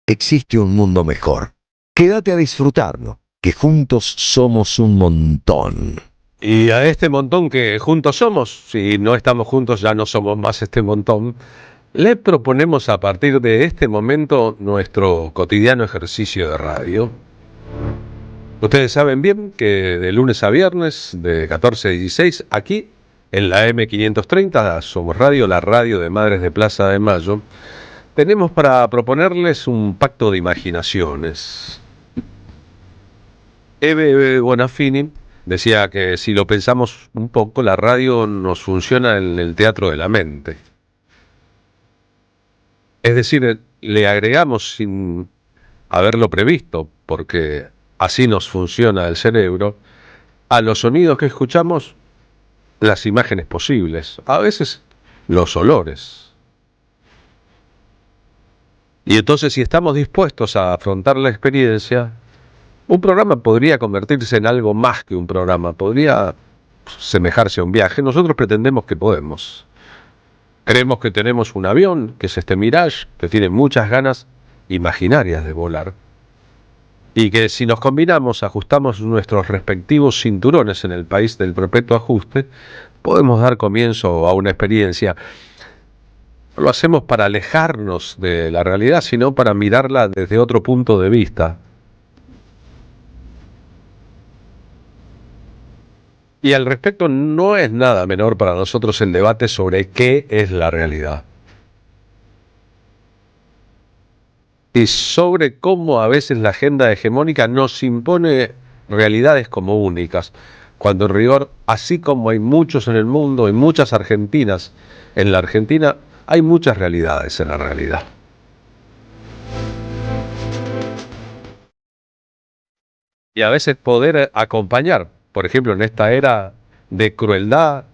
existe un mundo mejor. Quédate a disfrutarlo, que juntos somos un montón. Y a este montón que juntos somos, si no estamos juntos ya no somos más este montón, le proponemos a partir de este momento nuestro cotidiano ejercicio de radio. Ustedes saben bien que de lunes a viernes, de 14 a 16, aquí en la M530, Somos Radio, la radio de Madres de Plaza de Mayo, tenemos para proponerles un pacto de imaginaciones. Eve Bonafini decía que si lo pensamos un poco, la radio nos funciona en el teatro de la mente. Es decir, le agregamos sin haberlo previsto, porque así nos funciona el cerebro, a los sonidos que escuchamos, las imágenes posibles, a veces los olores. Y entonces, si estamos dispuestos a afrontar la experiencia, un programa podría convertirse en algo más que un programa, podría semejarse a un viaje. Nosotros pretendemos que podemos. Creemos que tenemos un avión, que es este Mirage, que tiene muchas ganas imaginarias de volar. Y que si nos combinamos, ajustamos nuestros respectivos cinturones en el país del perpetuo ajuste, podemos dar comienzo a una experiencia. No lo hacemos para alejarnos de la realidad, sino para mirarla desde otro punto de vista. Y al respecto, no es nada menor para nosotros el debate sobre qué es la realidad. Y sobre cómo a veces la agenda hegemónica nos impone realidades como únicas, cuando en rigor, así como hay muchos en el mundo y muchas argentinas en la Argentina, hay muchas realidades en la realidad. Y a veces poder acompañar, por ejemplo, en esta era de crueldad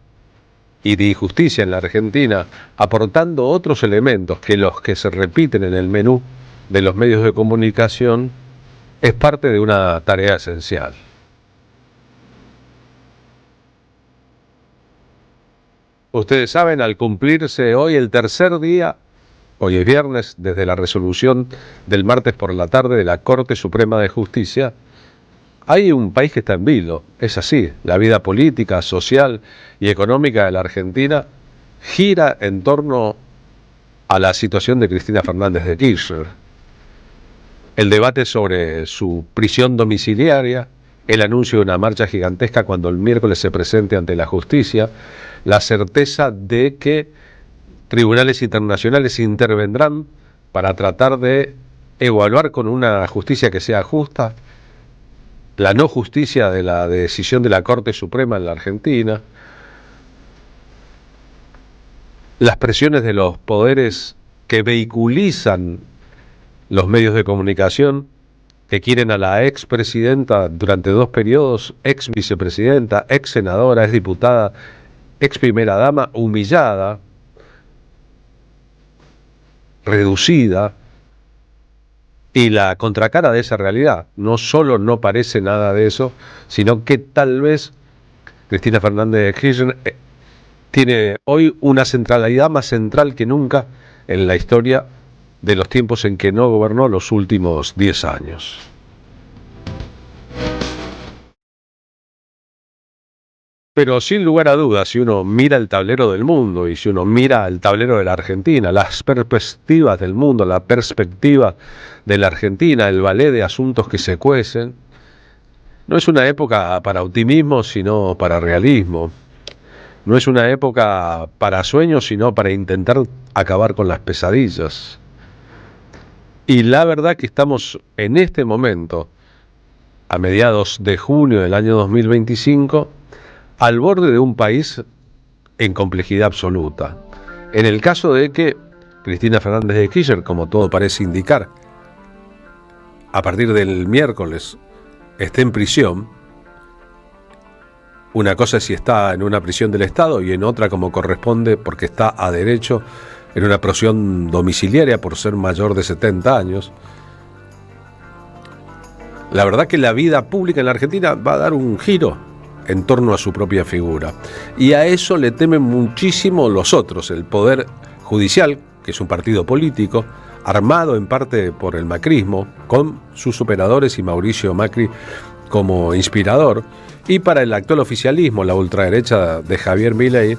y de injusticia en la Argentina, aportando otros elementos que los que se repiten en el menú de los medios de comunicación, es parte de una tarea esencial. Ustedes saben, al cumplirse hoy el tercer día, hoy es viernes, desde la resolución del martes por la tarde de la Corte Suprema de Justicia, hay un país que está en vilo, es así, la vida política, social y económica de la Argentina gira en torno a la situación de Cristina Fernández de Kirchner. El debate sobre su prisión domiciliaria, el anuncio de una marcha gigantesca cuando el miércoles se presente ante la justicia, la certeza de que tribunales internacionales intervendrán para tratar de evaluar con una justicia que sea justa la no justicia de la decisión de la Corte Suprema en la Argentina, las presiones de los poderes que vehiculizan los medios de comunicación, que quieren a la expresidenta durante 2 periodos, ex vicepresidenta, ex senadora, ex diputada, ex primera dama, humillada, reducida. Y la contracara de esa realidad, no solo no parece nada de eso, sino que tal vez Cristina Fernández de Kirchner tiene hoy una centralidad más central que nunca en la historia de los tiempos en que no gobernó los últimos 10 años. Pero sin lugar a dudas, si uno mira el tablero del mundo y si uno mira el tablero de la Argentina, las perspectivas del mundo, la perspectiva de la Argentina, el ballet de asuntos que se cuecen, no es una época para optimismo, sino para realismo. No es una época para sueños, sino para intentar acabar con las pesadillas. Y la verdad que estamos en este momento, a mediados de junio del año 2025, al borde de un país en complejidad absoluta. En el caso de que Cristina Fernández de Kirchner, como todo parece indicar, a partir del miércoles esté en prisión, una cosa es si está en una prisión del Estado y en otra como corresponde porque está a derecho en una prisión domiciliaria por ser mayor de 70 años. La verdad que la vida pública en la Argentina va a dar un giro en torno a su propia figura. Y a eso le temen muchísimo los otros, el Poder Judicial, que es un partido político, armado en parte por el macrismo, con sus operadores y Mauricio Macri como inspirador, y para el actual oficialismo, la ultraderecha de Javier Milei,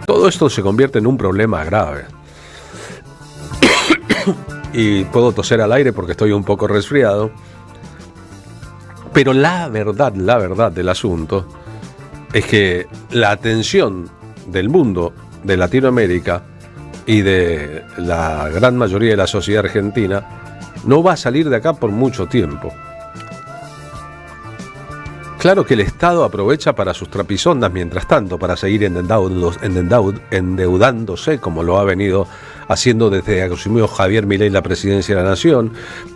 todo esto se convierte en un problema grave. Y puedo toser al aire porque estoy un poco resfriado, pero la verdad del asunto es que la atención del mundo, de Latinoamérica y de la gran mayoría de la sociedad argentina no va a salir de acá por mucho tiempo. Claro que el Estado aprovecha para sus trapisondas mientras tanto, para seguir endeudándose, como lo ha venido haciendo desde que asumió Javier Milei la presidencia de la Nación.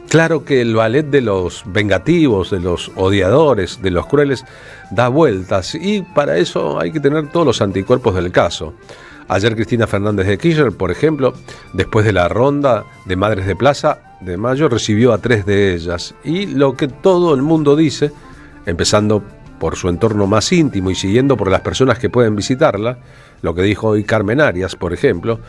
Claro que el ballet de los vengativos, de los odiadores, de los crueles, da vueltas, y para eso hay que tener todos los anticuerpos del caso. Ayer Cristina Fernández de Kirchner, por ejemplo, después de la ronda de Madres de Plaza de Mayo, recibió a 3 de ellas. Y lo que todo el mundo dice, empezando por su entorno más íntimo y siguiendo por las personas que pueden visitarla, lo que dijo hoy Carmen Arias, por ejemplo,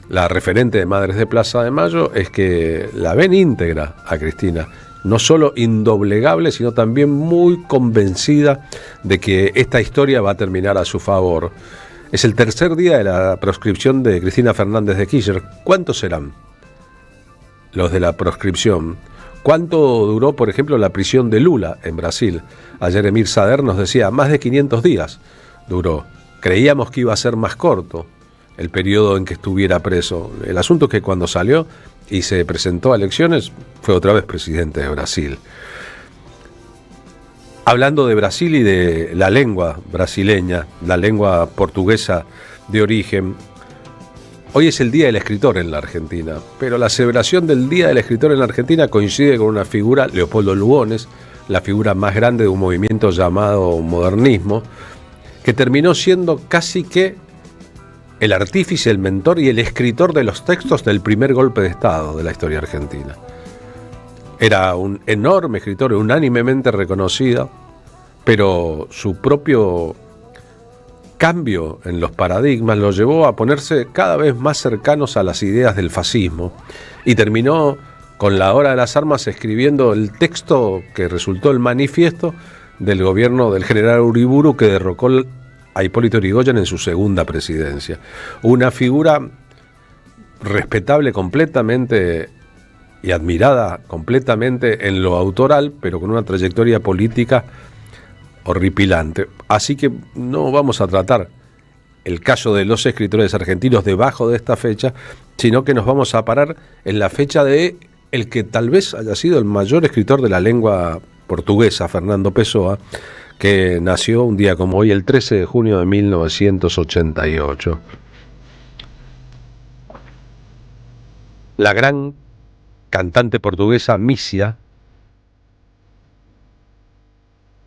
la referente de Madres de Plaza de Mayo, es que la ven íntegra a Cristina, no solo indoblegable, sino también muy convencida de que esta historia va a terminar a su favor. Es el tercer día de la proscripción de Cristina Fernández de Kirchner. ¿Cuántos serán los de la proscripción? ¿Cuánto duró, por ejemplo, la prisión de Lula en Brasil? Ayer Emir Sader nos decía, más de 500 días duró. Creíamos que iba a ser más corto el periodo en que estuviera preso. El asunto es que cuando salió y se presentó a elecciones, fue otra vez presidente de Brasil. Hablando de Brasil y de la lengua brasileña, la lengua portuguesa de origen, hoy es el Día del Escritor en la Argentina, pero la celebración del Día del Escritor en la Argentina coincide con una figura, Leopoldo Lugones, la figura más grande de un movimiento llamado modernismo, que terminó siendo casi que el artífice, el mentor y el escritor de los textos del primer golpe de Estado de la historia argentina. Era un enorme escritor, unánimemente reconocido, pero su propio cambio en los paradigmas lo llevó a ponerse cada vez más cercanos a las ideas del fascismo, y terminó con la Hora de las Armas escribiendo el texto que resultó el manifiesto del gobierno del general Uriburu, que derrocó a Hipólito Yrigoyen en su segunda presidencia. Una figura respetable completamente y admirada completamente en lo autoral, pero con una trayectoria política horripilante. Así que no vamos a tratar el caso de los escritores argentinos debajo de esta fecha, sino que nos vamos a parar en la fecha de el que tal vez haya sido el mayor escritor de la lengua portuguesa, Fernando Pessoa, que nació un día como hoy, el 13 de junio de 1988. La gran cantante portuguesa Mísia,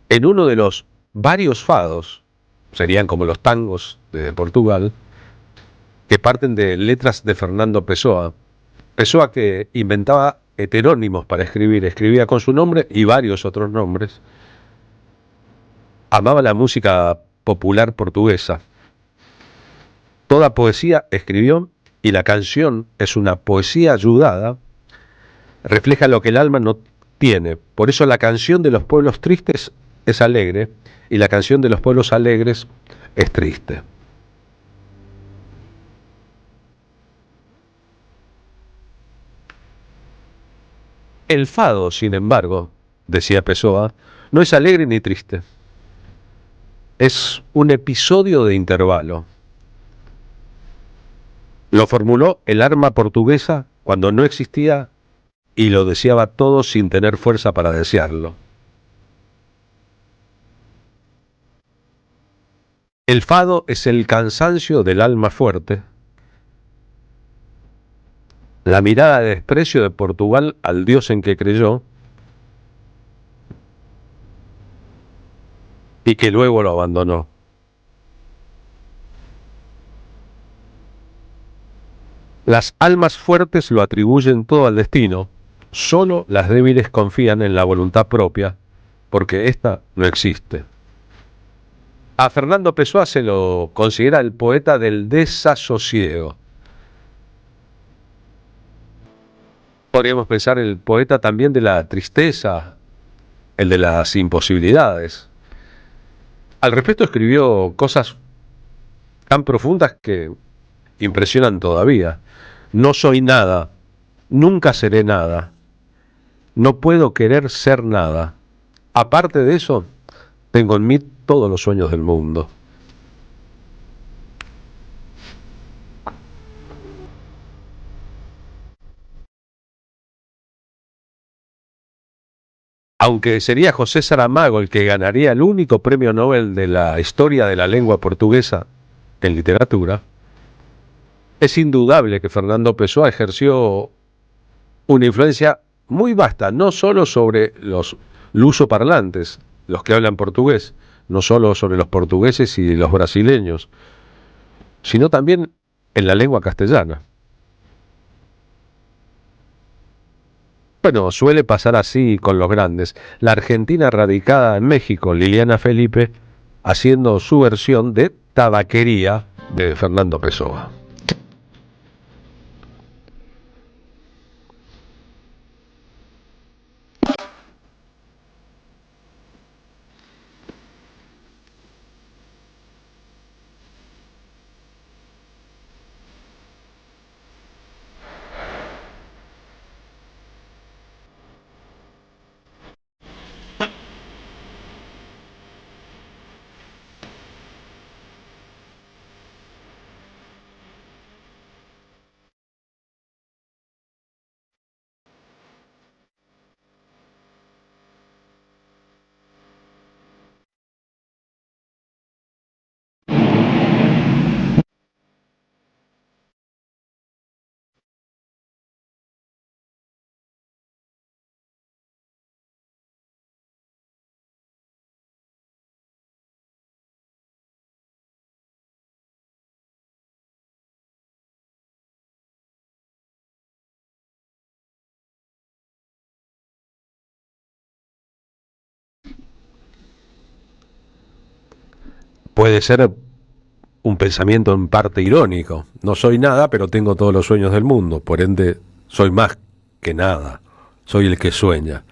en uno de los varios fados, serían como los tangos de Portugal, que parten de letras de Fernando Pessoa. Pessoa, que inventaba heterónimos para escribir, escribía con su nombre y varios otros nombres. Amaba la música popular portuguesa. Toda poesía escribió, y la canción es una poesía ayudada, refleja lo que el alma no tiene. Por eso la canción de los pueblos tristes es alegre, y la canción de los pueblos alegres es triste. El fado, sin embargo, decía Pessoa, no es alegre ni triste. Es un episodio de intervalo. Lo formuló el alma portuguesa cuando no existía y lo deseaba todo sin tener fuerza para desearlo. El fado es el cansancio del alma fuerte, la mirada de desprecio de Portugal al Dios en que creyó y que luego lo abandonó. Las almas fuertes lo atribuyen todo al destino, solo las débiles confían en la voluntad propia, porque ésta no existe. A Fernando Pessoa se lo considera el poeta del desasosiego. Podríamos pensar el poeta también de la tristeza, el de las imposibilidades. Al respecto escribió cosas tan profundas que impresionan todavía. No soy nada, nunca seré nada, no puedo querer ser nada. Aparte de eso, tengo en mí todos los sueños del mundo. Aunque sería José Saramago el que ganaría el único premio Nobel de la historia de la lengua portuguesa en literatura, es indudable que Fernando Pessoa ejerció una influencia muy vasta, no solo sobre los lusoparlantes, los que hablan portugués, no solo sobre los portugueses y los brasileños, sino también en la lengua castellana. Bueno, suele pasar así con los grandes. La argentina radicada en México, Liliana Felipe, haciendo su versión de Tabaquería de Fernando Pessoa. Puede ser un pensamiento en parte irónico. No soy nada, pero tengo todos los sueños del mundo. Por ende, soy más que nada. Soy el que sueña.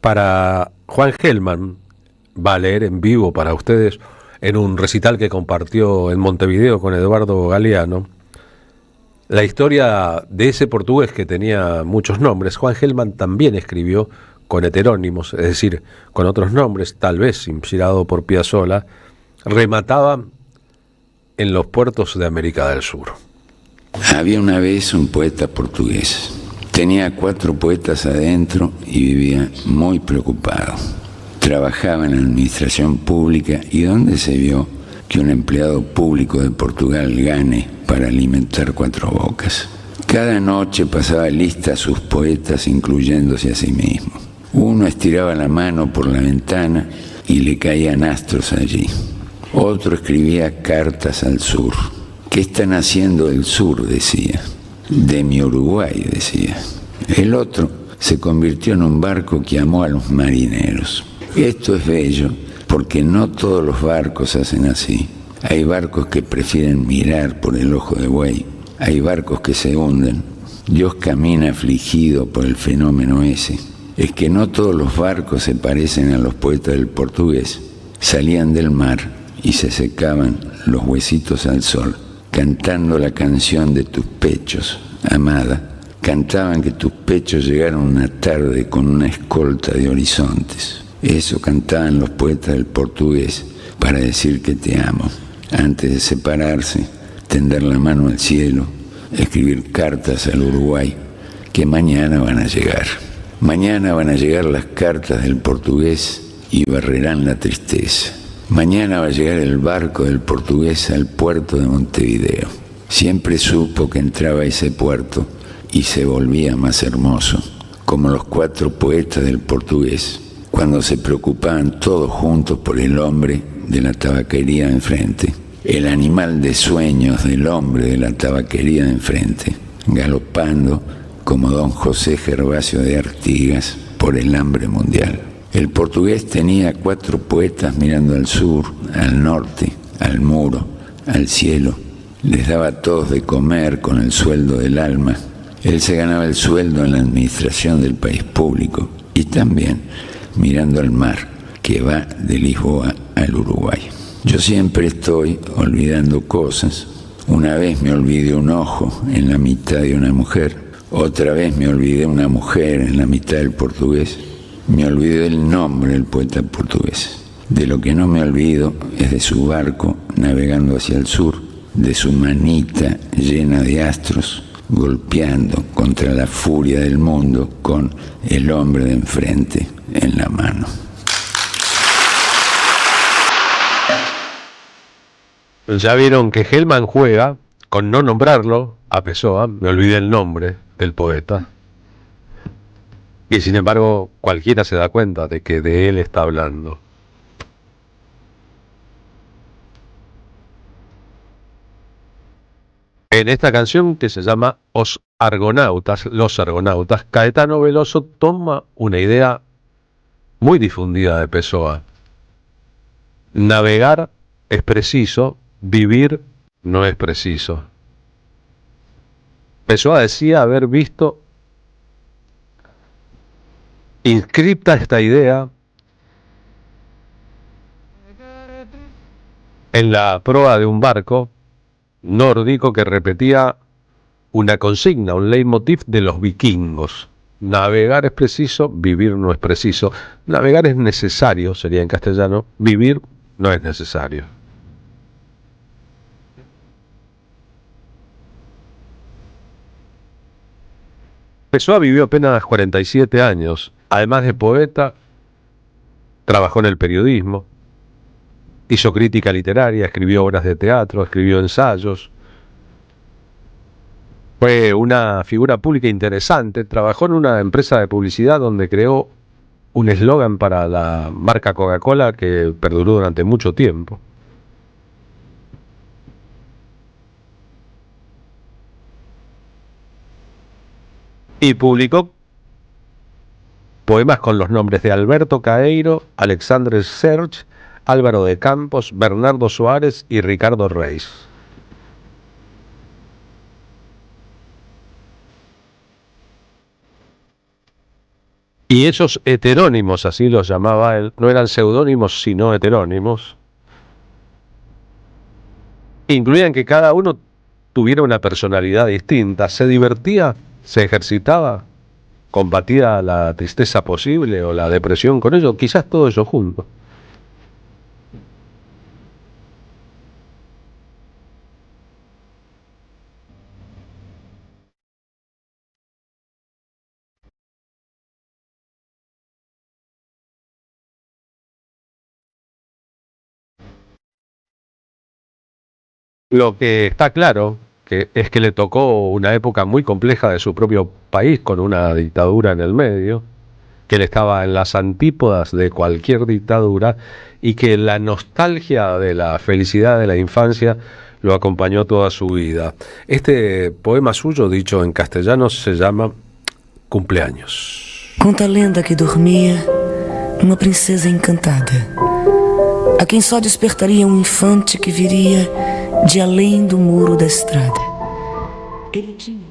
Para Juan Gelman, va a leer en vivo para ustedes en un recital que compartió en Montevideo con Eduardo Galeano, la historia de ese portugués que tenía muchos nombres. Juan Gelman también escribió con heterónimos, es decir, con otros nombres, tal vez inspirado por Piazzolla, remataba en los puertos de América del Sur. Había una vez un poeta portugués. Tenía 4 poetas adentro y vivía muy preocupado. Trabajaba en la administración pública y ¿dónde se vio que un empleado público de Portugal gane para alimentar 4 bocas? Cada noche pasaba lista a sus poetas, incluyéndose a sí mismo. Uno estiraba la mano por la ventana y le caían astros allí. Otro escribía cartas al sur. ¿Qué están haciendo el sur?, decía. De mi Uruguay, decía. El otro se convirtió en un barco que amó a los marineros. Esto es bello porque no todos los barcos hacen así. Hay barcos que prefieren mirar por el ojo de buey. Hay barcos que se hunden. Dios camina afligido por el fenómeno ese. Es que no todos los barcos se parecen a los poetas del portugués. Salían del mar y se secaban los huesitos al sol, cantando la canción de tus pechos, amada. Cantaban que tus pechos llegaron una tarde con una escolta de horizontes. Eso cantaban los poetas del portugués para decir que te amo. Antes de separarse, tender la mano al cielo, escribir cartas al Uruguay, que mañana van a llegar. Mañana van a llegar las cartas del portugués y barrerán la tristeza. Mañana va a llegar el barco del portugués al puerto de Montevideo. Siempre supo que entraba a ese puerto y se volvía más hermoso, como los 4 poetas del portugués, cuando se preocupaban todos juntos por el hombre de la tabaquería de enfrente, el animal de sueños del hombre de la tabaquería de enfrente, galopando como don José Gervasio de Artigas por el hambre mundial. El portugués tenía 4 poetas mirando al sur, al norte, al muro, al cielo. Les daba a todos de comer con el sueldo del alma Él se ganaba el sueldo en la administración del país público y también mirando al mar que va de Lisboa al Uruguay. Yo siempre estoy olvidando cosas. Una vez me olvidé un ojo en la mitad de una mujer, otra vez me olvidé una mujer en la mitad del portugués, me olvidé del nombre del poeta portugués. De lo que no me olvido es de su barco navegando hacia el sur, de su manita llena de astros, golpeando contra la furia del mundo con el hombre de enfrente en la mano. Ya vieron que Hellman juega con no nombrarlo a Pessoa, me olvidé el nombre del poeta. Y sin embargo, cualquiera se da cuenta de que de él está hablando. En esta canción que se llama Los Argonautas, Caetano Veloso toma una idea muy difundida de Pessoa. Navegar es preciso, vivir no es preciso. Pessoa decía haber visto inscripta esta idea en la proa de un barco nórdico que repetía una consigna, un leitmotiv de los vikingos. Navegar es preciso, vivir no es preciso. Navegar es necesario, sería en castellano, vivir no es necesario. Pessoa vivió apenas 47 años. Además de poeta, trabajó en el periodismo, hizo crítica literaria, escribió obras de teatro, escribió ensayos. Fue una figura pública interesante. Trabajó en una empresa de publicidad donde creó un eslogan para la marca Coca-Cola que perduró durante mucho tiempo. Y publicó poemas con los nombres de Alberto Caeiro, Alexandre Serge, Álvaro de Campos, Bernardo Soares y Ricardo Reis. Y esos heterónimos, así los llamaba él, no eran seudónimos sino heterónimos, incluían que cada uno tuviera una personalidad distinta, se divertía, se ejercitaba, combatía la tristeza posible o la depresión con ello, quizás todo eso junto. Lo que está claro es que le tocó una época muy compleja de su propio país con una dictadura en el medio, que él estaba en las antípodas de cualquier dictadura y que la nostalgia de la felicidad de la infancia lo acompañó toda su vida. Este poema suyo, dicho en castellano, se llama Cumpleaños. Conta a lenda que dormia uma princesa encantada, a quem só despertaria um infante que viria de além do muro da estrada. Ele tinha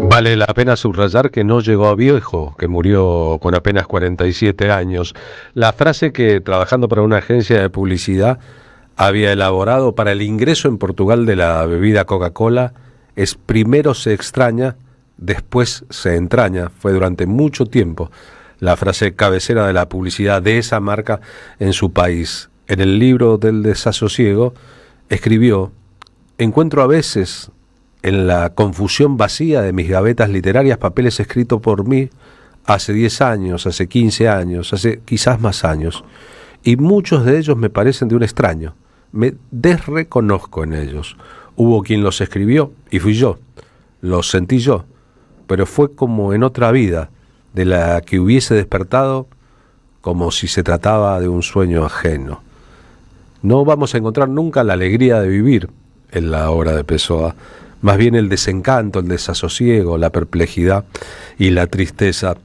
Vale la pena subrayar que no llegó a viejo, que murió con apenas 47 años. La frase que, trabajando para una agencia de publicidad, había elaborado para el ingreso en Portugal de la bebida Coca-Cola es: primero se extraña, después se entraña. Fue durante mucho tiempo la frase cabecera de la publicidad de esa marca en su país. En el libro del desasosiego escribió: encuentro a veces en la confusión vacía de mis gavetas literarias papeles escritos por mí hace 10 años, hace 15 años, hace quizás más años, y muchos de ellos me parecen de un extraño. Me desreconozco en ellos. Hubo quien los escribió y fui yo, los sentí yo, pero fue como en otra vida, de la que hubiese despertado como si se trataba de un sueño ajeno. No vamos a encontrar nunca la alegría de vivir en la obra de Pessoa, más bien el desencanto, el desasosiego, la perplejidad y la tristeza.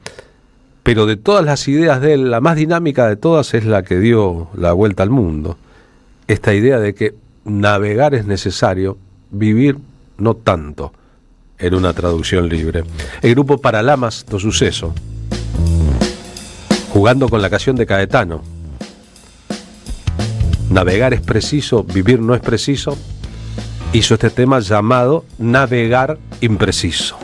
Pero de todas las ideas de él, la más dinámica de todas es la que dio la vuelta al mundo. Esta idea de que navegar es necesario, vivir no tanto, en una traducción libre. El grupo Paralamas do Suceso, jugando con la canción de Caetano, navegar es preciso, vivir no es preciso, hizo este tema llamado Navegar Impreciso.